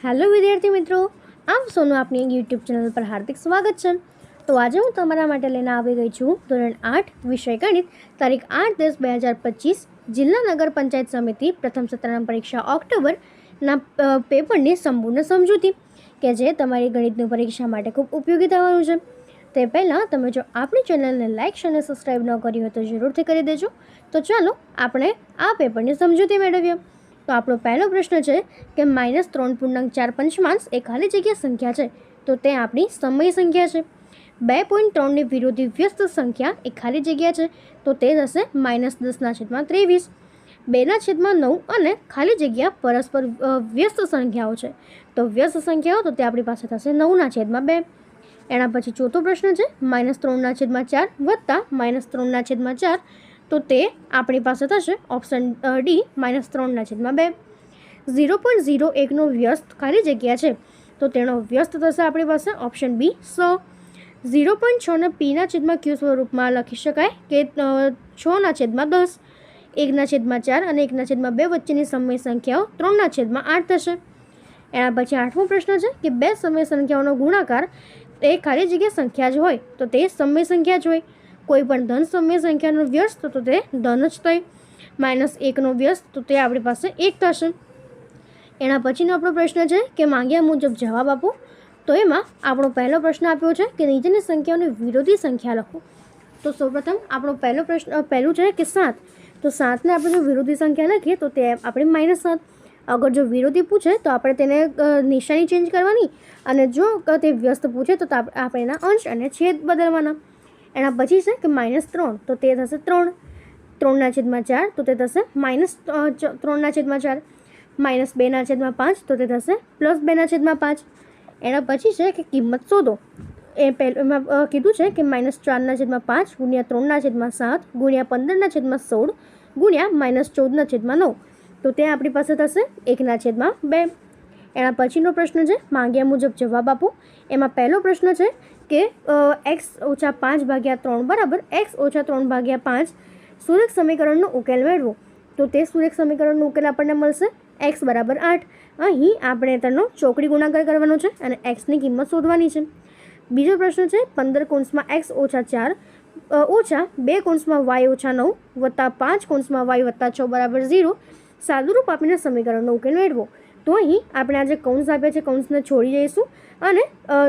Hello વિદ્યાર્થી મિત્રો, આપ સૌનું આપની યુટ્યુબ ચેનલ પર હાર્દિક સ્વાગત છે। તો આજે હું તમારા માટે લઈને આવી ગઈ છું ધોરણ 8 વિષય ગણિત, તારીખ 8/10/2025, જિલ્લા નગર પંચાયત સમિતિ પ્રથમ સત્રના પરીક્ષા ઓક્ટોબરના પેપરની સંપૂર્ણ સમજૂતી કે જે તમારી ગણિતની પરીક્ષા માટે ખૂબ ઉપયોગી થવાનું છે। તે પહેલાં તમે જો આપણી ચેનલને લાઇક અને સબસ્ક્રાઈબ ન કરી હોય તો જરૂરથી કરી દેજો। તો ચાલો આપણે આ પેપરની સમજૂતી મેળવીએ। તો આપણો પહેલો પ્રશ્ન છે કે -3.4 પંચમાંશ એ ખાલી જગ્યા સંખ્યા છે, તો તે આપણી સમય સંખ્યા છે। 2.3ની વિરોધી વ્યસ્ત સંખ્યા એ ખાલી જગ્યા છે, તો તે થશે -10/23। 2/9 અને ખાલી જગ્યા પરસ્પર વ્યસ્ત સંખ્યાઓ છે, તો વ્યસ્ત સંખ્યાઓ તો તે આપણી પાસે થશે 9/2। એના પછી ચોથો પ્રશ્ન છે -3/4 વત્તા -3/4, તો તે આપણી પાસે થશે ઓપ્શન ડી -3/2। 0.01નો વ્યસ્ત ખાલી જગ્યા છે, તો તેનો વ્યસ્ત થશે આપણી પાસે ઓપ્શન બી 100। 0.6ને p/q સ્વરૂપમાં લખી શકાય કે 6/10। 1/4 અને 1/2 વચ્ચેની સમય સંખ્યાઓ 3/8 થશે। એના પછી આઠમો પ્રશ્ન છે કે બે સમય સંખ્યાઓનો ગુણાકાર એ ખાલી જગ્યા સંખ્યા જ હોય તો તે સમય સંખ્યા જ હોય। કોઈ પણ ધન સમય સંખ્યાનો વ્યસ્ત તો તે ધન જ થાય। -1નો વ્યસ્ત તો તે આપણી પાસે 1 થશે। એના પછીનો આપણો પ્રશ્ન છે કે માંગ્યા મુજબ જવાબ આપો। તો એમાં આપણો પહેલો પ્રશ્ન આપ્યો છે કે નીચેની સંખ્યાઓની વિરોધી સંખ્યા લખો। તો સૌપ્રથમ આપણો પહેલું છે કે 7, તો 7ને આપણે જો વિરોધી સંખ્યા લખીએ તો તે આપણે -7। અગર જો વિરોધી પૂછે તો આપણે તેને નિશાની ચેન્જ કરવાની, અને જો તે વ્યસ્ત પૂછે તો આપણે એના અંશ અને છેદ બદલવાના। એના પછી છે કે -3, તો તે થશે 3। 3/4 તો તે થશે -3/4। -2/5 તો તે થશે +2/5। એના પછી છે કે કિંમત શોધો। એમાં કીધું છે કે -4/5 ગુણ્યા 3/7 ગુણ્યા 15/16 ગુણ્યા -14/9, તો તે આપણી પાસે થશે 1/2। એના પછીનો પ્રશ્ન છે માંગ્યા મુજબ જવાબ આપો। એમાં પહેલો પ્રશ્ન છે કે x - 5/3 બરાબર x - 3/5 સુરેખ સમીકરણનો ઉકેલ મેળવો। તો તે સુરેખ સમીકરણનો ઉકેલ આપણને મળશે x = 8। અહીં આપણે તેનો ચોકડી ગુણાકાર કરવાનો છે અને xની કિંમત શોધવાની છે। બીજો પ્રશ્ન છે 15 - x - 4 ઓછા 2 y - 9 વત્તા 5 y - 6 = 0 સાદુરૂપ આપીને સમીકરણનો ઉકેલ મેળવો। તો અહીં આપણે આ જે કૌંસ આપ્યા છે કૌંસને છોડી જઈશું અને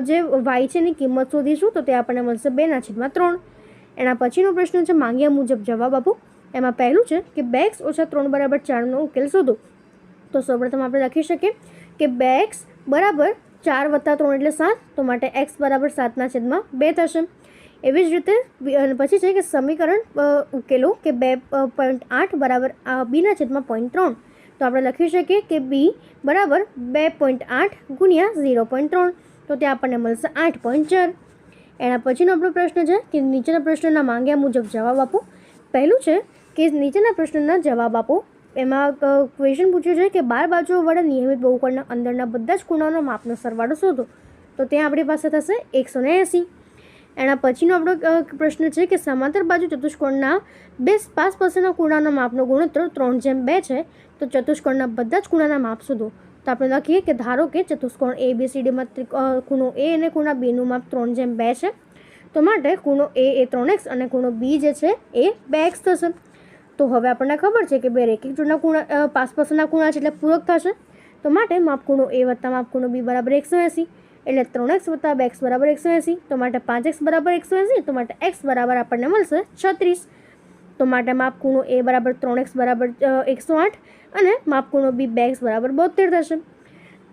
જે y છે એની કિંમત શોધીશું, તો તે આપણને મળશે 2/3। એના પછીનો પ્રશ્ન છે માંગ્યા મુજબ જવાબ આપો। એમાં પહેલું છે કે 2x - 3 = 4નો ઉકેલ શોધો। તો સૌપ્રથમ આપણે લખી શકીએ કે 2x = 4 + 3 એટલે 7, તો માટે x = 7/2 થશે। એવી જ રીતે પછી છે કે સમીકરણ ઉકેલો કે 2.8 = b/0.3, તો આપણે લખી શકીએ કે b = 2.8 ગુણ્યા 0.3, તો તે આપણને મળશે 8.4। એના પછીનો આપણો પ્રશ્ન છે કે નીચેના પ્રશ્નના માંગ્યા મુજબ જવાબ આપો। પહેલું છે કે નીચેના પ્રશ્નના જવાબ આપો। એમાં ક્વેશ્ચન પૂછ્યું છે કે 12 બાજુઓ વડે નિયમિત બહુકોણના અંદરના બધા જ ખૂણાઓના માપનો સરવાળો શોધો। તો ત્યાં આપણી પાસે થશે 180। એના પછીનો આપણો પ્રશ્ન છે કે સમાંતર બાજુ ચતુષ્કોણના બે પાસ પાસેના ખૂણાના માપનો ગુણોત્તર 3/2 છે, તો ચતુષ્કોણના બધા જ ખૂણાના માપ શોધો। તો આપણે લખીએ કે ધારો કે ચતુષ્કોણ ABCDમાં ખૂણો A અને ખૂણા Bનું માપ 3/2 છે, તો માટે ખૂણો A એ 3x અને ખૂણો B જે છે એ 2x થશે। તો હવે આપણને ખબર છે કે બે રેખિક જોડના ખૂણા પાસપાસના ખૂણા છે એટલે પૂરક થશે, તો માટે માપ ખૂણો A વત્તા માપ ખૂણો B = 180, એટલે 3x વત્તા 2x = 180, તો માટે 5x = 180, તો માટે x બરાબર આપણને મળશે 36। તો માટે માપ ખૂણો A = 3x = 108 અને માપ ખૂણો B 2x = 72 થશે।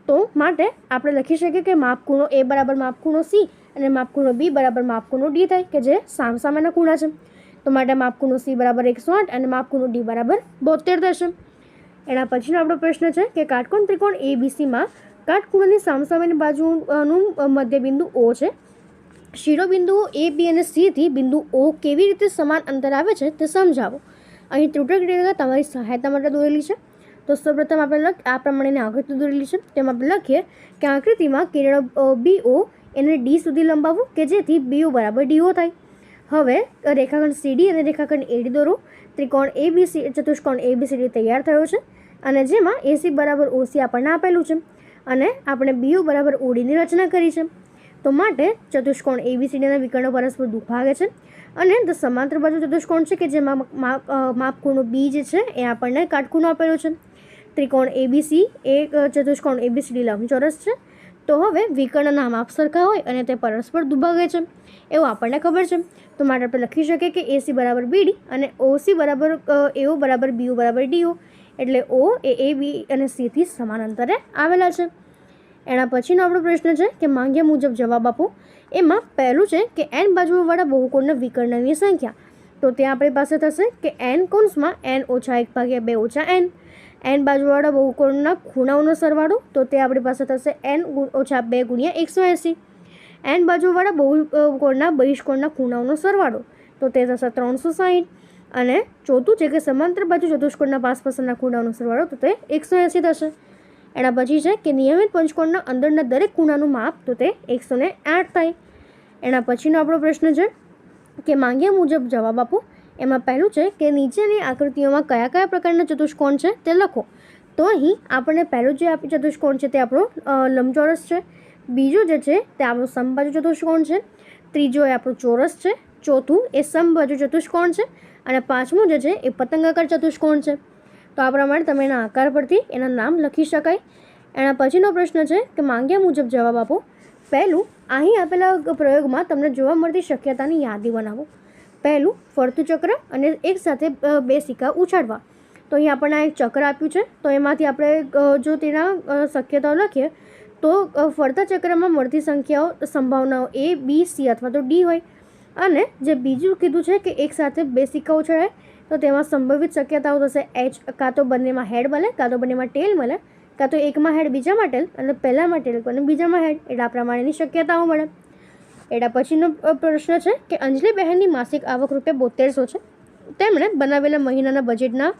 તો માટે આપણે લખી શકીએ કે માપ ખૂણો A = માપ ખૂણો C અને માપ ખૂણો B = માપ ખૂણો D થાય, કે જે સામસામેના ખૂણા છે। તો માટે માપ ખૂણો C = 108 અને માપ ખૂણો D = 72 થશે। એના પછીનો આપણો પ્રશ્ન છે કે કાટકોણ ત્રિકોણ ABCમાં કાટખૂણાની સામસામેની બાજુનું મધ્યબિંદુ O છે। શિરોબિંદુઓ A, B અને C થી બિંદુ O કેવી રીતે સમાન અંતર આવે છે તે સમજાવો। અહીં ત્રુટક રેખા તમારી સહાયતા માટે દોરેલી છે। તો સૌપ્રથમ આપણે આ પ્રમાણેની આકૃતિ દોરેલી છે, તેમાં આપણે લખીએ કે આકૃતિમાં કિરણ BO એને D સુધી લંબાવો કે જેથી BO = DO થાય। હવે રેખાખંડ CD અને રેખાખંડ AD દોરો। ત્રિકોણ ABC ચતુષ્કોણ ABCD તૈયાર થયો છે। અને જેમાં AC બરાબર OC આપણને આપેલું છે અને આપણે BO બરાબર ODની રચના કરી છે. તો માટે ચતુષ્કોણ ABCDના વિકર્ણો પરસ્પર દુભાગે છે અને સમાંતર બાજુ ચતુષ્કોણ છે કે જેમાં માપખૂણો B જે છે એ આપણને કાટખૂણો આપેલો છે. ત્રિકોણ ABC એ ચતુષ્કોણ ABCD લંબચોરસ છે. તો હવે વિકર્ણના માપ સરખા હોય અને તે પરસ્પર દુભાગે છે એવું આપણને ખબર છે. તો માટે આપણે લખી શકીએ કે AC બરાબર BD અને OC બરાબર AO બરાબર BO બરાબર DO, એટલે O એ AB અને C થી સમાન અંતરે આવેલા છે. એના પછીનો આપણો પ્રશ્ન છે કે માંગ્યા મુજબ જવાબ આપો. એમાં પહેલું છે કે n બાજુઓવાળા બહુકોણના વિકર્ણની સંખ્યા. તો ત્યાં આપણી પાસે થશે કે n કૌંસમાં n ઓછા 1 ભાગ્યા 2 ઓછા n. n બાજુવાળા બહુકોણના ખૂણાઓનો સરવાળો, તો તે આપણી પાસે થશે n ઓછા 2 ગુણ્યા 180. n બાજુવાળા બહુકોણના બહિષ્કોણના ખૂણાઓનો સરવાળો, તો તે થશે 360. અને ચોથું છે કે સમાંતર બાજુ ચતુષ્કોણના પાસપાસના ખૂણાઓનો સરવાળો, તો તે 180 થશે. એના પછી છે કે નિયમિત પંચકોણના અંદરના દરેક ખૂણાનું માપ, તો તે 108 થાય. એના પછીનો આપણો પ્રશ્ન છે કે માંગ્યા મુજબ જવાબ આપો. એમાં પહેલું છે કે નીચેની આકૃતિઓમાં કયા કયા પ્રકારના ચતુષ્કોણ છે તે લખો. તો અહીં આપણને પહેલું જે ચતુષ્કોણ છે તે આપણો લંબચોરસ છે. બીજું જે છે તે આપણું સમબાજુ ચતુષ્કોણ છે. ત્રીજો એ આપણું ચોરસ છે. ચોથું એ સમબાજુ ચતુષ્કોણ છે અને પાંચમું જે છે એ પતંગાકાર ચતુષ્કોણ છે. તો આ પ્રમાણે તમે એના આકાર પરથી એના નામ લખી શકાય. એના પછીનો પ્રશ્ન છે કે માંગ્યા મુજબ જવાબ આપો. પહેલું, અહીં આપેલા પ્રયોગમાં તમને જોવા મળતી શક્યતાની યાદી બનાવો. પહેલું, ફરતું ચક્ર અને એક સાથે 2 સિક્કા ઉછાળવા. તો અહીં આપણને એક ચક્ર આપ્યું છે. તો એમાંથી આપણે જો તેના શક્યતાઓ લખીએ તો ફરતા ચક્રમાં મળતી સંભાવનાઓ A, B, C અથવા તો D હોય. અને જે બીજું કીધું છે કે એક સાથે 2 સિક્કા ઉછાળાય, તો તેમાં સંભવિત શક્યતાઓ થશે H, કાં તો બંનેમાં હેડ મળે, કાં તો બંનેમાં ટેલ મળે, કાં તો એકમાં હેડ બીજામાં ટેલ અને પહેલામાં ટેલ અને બીજામાં હેડ, એટલે આ પ્રમાણેની શક્યતાઓ મળે. એના પછીનો પ્રશ્ન છે કે અંજલિ બહેનની માસિક આવક ₹7200 છે. તેમણે બનાવેલા મહિનાના બજેટના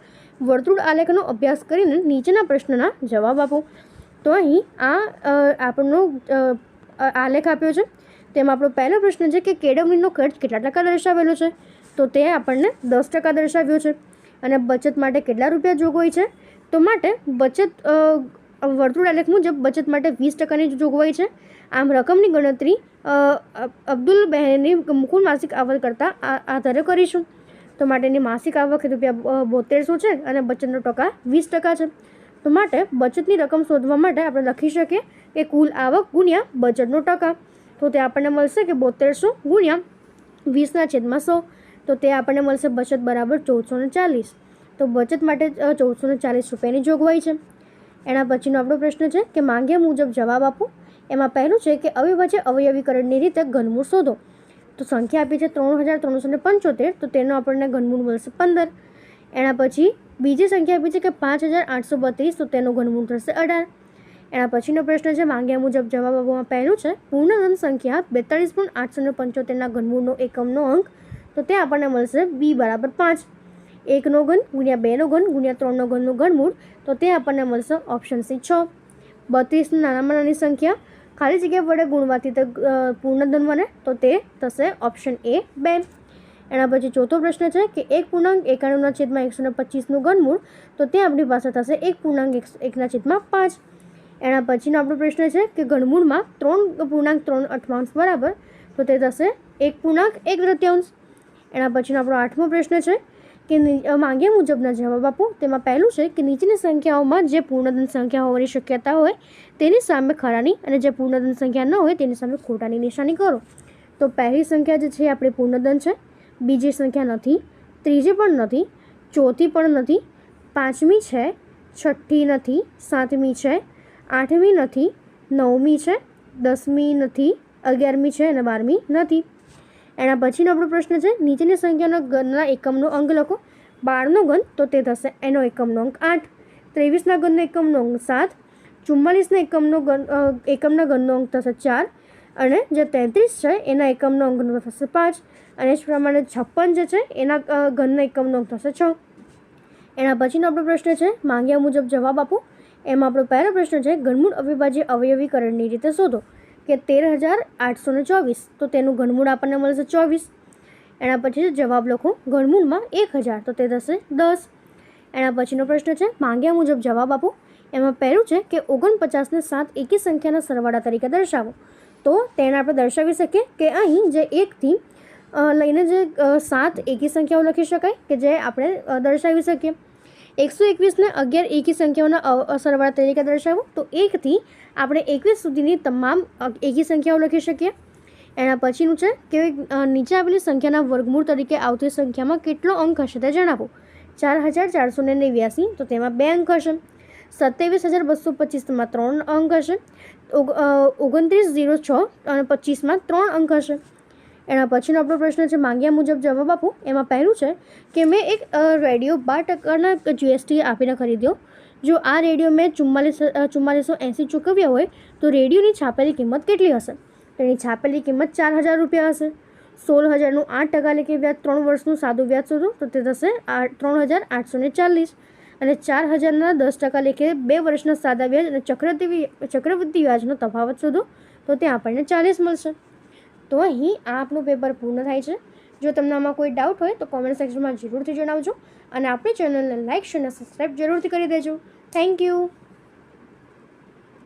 વર્તુળ આલેખનો અભ્યાસ કરીને નીચેના પ્રશ્નના જવાબ આપો. તો અહીં આપણનો આલેખ આપ્યો છે. તેમાં આપણો પહેલો પ્રશ્ન છે કે કેળવણીનો ખર્ચ કેટલા ટકા દર્શાવેલો છે. તો તે આપણને 10% દર્શાવ્યો છે. અને બચત માટે કેટલા રૂપિયા જોગવાઈ છે. તો માટે બચત વર્તુળ આલેખ મુજબ બચત માટે 20%ની જોગવાઈ છે. આમ રકમની ગણતરી અબ્દુલ બહેનની કુલ માસિક આવક કરતાં આધારે કરીશું. તો માટેની માસિક આવક ₹7200 છે અને બચતનો ટકા 20% છે. તો માટે બચતની રકમ શોધવા માટે આપણે લખી શકીએ કે કુલ આવક ગુણ્યા બચતનો ટકા. તો તે આપણને મળશે કે 7200 ગુણ્યા 20/100. તો તે આપણને મળશે બચત બરાબર 1440. તો બચત માટે 1440 રૂપિયાની જોગવાઈ છે. એના પછીનો આપણો પ્રશ્ન છે કે માંગ્યા મુજબ જવાબ આપો. એમાં પહેલું છે કે અવિભાજ્ય અવયવીકરણની રીતે ઘનમૂળ શોધો. તો સંખ્યા આપી છે 3375, તો તેનો આપણને ઘનમૂળ મળશે 15. એના પછી બીજી સંખ્યા આપી છે કે 5832, તો તેનું ઘનમૂળ થશે 18. એના પછીનો પ્રશ્ન છે માંગ્યા મુજબ જવાબ આપવામાં પહેલું છે પૂર્ણધન સંખ્યા 42.875ના ઘનમૂળનો એકમનો અંક, તો તે આપણને મળશે B બરાબર 5. 1નો ઘન ગુણ્યા 2નો ઘન ગુણ્યા 3નો ઘનનું ઘનમૂળ, તો તે આપણને મળશે ઓપ્શન C 6. 32ની નાનામાં નાની સંખ્યા ખાલી જગ્યા વડે ગુણવાથી તે પૂર્ણધન બને, તો તે થશે ઓપ્શન A 2. એના પછી ચોથો પ્રશ્ન છે કે 1.91/125નું ઘનમૂળ, તો તે આપણી પાસે થશે 1.1/5. એના પછીનો આપણો પ્રશ્ન છે કે ઘનમૂળમાં 3.3 બરાબર, તો તે થશે 1.1/3. એના પછીનો આપણો 8મો પ્રશ્ન છે કે માંગ્યા મુજબના જવાબ આપો. તેમાં પહેલું છે કે નીચેની સંખ્યાઓમાં જે પૂર્ણધન સંખ્યા હોવાની શક્યતા હોય તેની સામે ખરાની અને જે પૂર્ણધન સંખ્યા ન હોય તેની સામે ખોટાની નિશાની કરો. તો પહેલી સંખ્યા જે છે આપણી પૂર્ણધન છે, બીજી સંખ્યા નથી, ત્રીજી પણ નથી, ચોથી પણ નથી, પાંચમી છે, છઠ્ઠી નથી, સાતમી છે, આઠમી નથી, નવમી છે, 10મી નથી, 11મી છે અને 12મી નથી. એના પછીનો આપણો પ્રશ્ન છે નીચેની સંખ્યાનો ઘનના એકમનો અંક લખો. 12નો ઘન, તો તે થશે એનો એકમનો અંક 8. 23ના ઘનનો એકમનો અંક 7. 44ના એકમના ઘનનો અંક થશે 4. અને જે 33 છે એના એકમનો અંક થશે 5. અને એ જ પ્રમાણે 56 જે છે એના ઘનના એકમનો અંક થશે 6. એના પછીનો આપણો પ્રશ્ન છે માંગ્યા મુજબ જવાબ આપો. એમાં આપણો પહેલો પ્રશ્ન છે ઘનમૂળ અવિભાજ્ય અવયવીકરણની રીતે શોધો કે 13824, તો તેનું ઘનમૂળ આપણને મળશે 24. એના પછી જવાબ લખો. ઘનમૂળમાં 1000, તો તે થશે 10. એના પછીનો પ્રશ્ન છે માંગ્યા મુજબ જવાબ આપો. એમાં પહેલું છે કે 49ને 7 એકી સંખ્યાના સરવાળા તરીકે દર્શાવો. તો તેને આપણે દર્શાવી શકીએ કે અહીં જે 1થી લઈને જે 7 એકી સંખ્યાઓ લખી શકાય કે જે આપણે દર્શાવી શકીએ. 121ને 11 એકી સંખ્યાઓના સરવાળા તરીકે દર્શાવો. તો 1થી આપણે 21 સુધીની તમામ એકી સંખ્યાઓ લખી શકીએ. એના પછીનું છે કે નીચે આપેલી સંખ્યાના વર્ગમૂળ તરીકે આવતી સંખ્યામાં કેટલો અંક હશે તે જણાવો. 4489, તો તેમાં 2 અંક હશે. 27225 3 અંક હશે. 2906 અને 25 3 અંક હશે. એના પછીનો આપણો પ્રશ્ન છે માંગ્યા મુજબ જવાબ આપો. એમાં પહેલું છે કે મેં એક રેડિયો 12% GST આપીને ખરીદ્યો. જો આ રેડિયો મેં 4480 ચૂકવ્યા હોય તો રેડિયોની છાપેલી કિંમત કેટલી હશે? તેની છાપેલી કિંમત 4000 રૂપિયા હશે. 16000નું 8% લેખે વ્યાજ 3 વર્ષનું સાદું વ્યાજ શોધો. તો તે થશે 3840. અને 4000ના 10% લેખે 2 વર્ષના સાદા વ્યાજ અને ચક્રવૃદ્ધિ વ્યાજનો તફાવત શોધો. તો ત્યાં આપણને 40 મળશે. તો અહીં આ આપણું પેપર પૂર્ણ થાય છે. જો તમને આમાં કોઈ ડાઉટ હોય તો કોમેન્ટ સેક્શનમાં જરૂરથી જણાવજો અને આપણી ચેનલને લાઇક શેર અને સબસ્ક્રાઈબ જરૂરથી કરી દેજો. Thank you.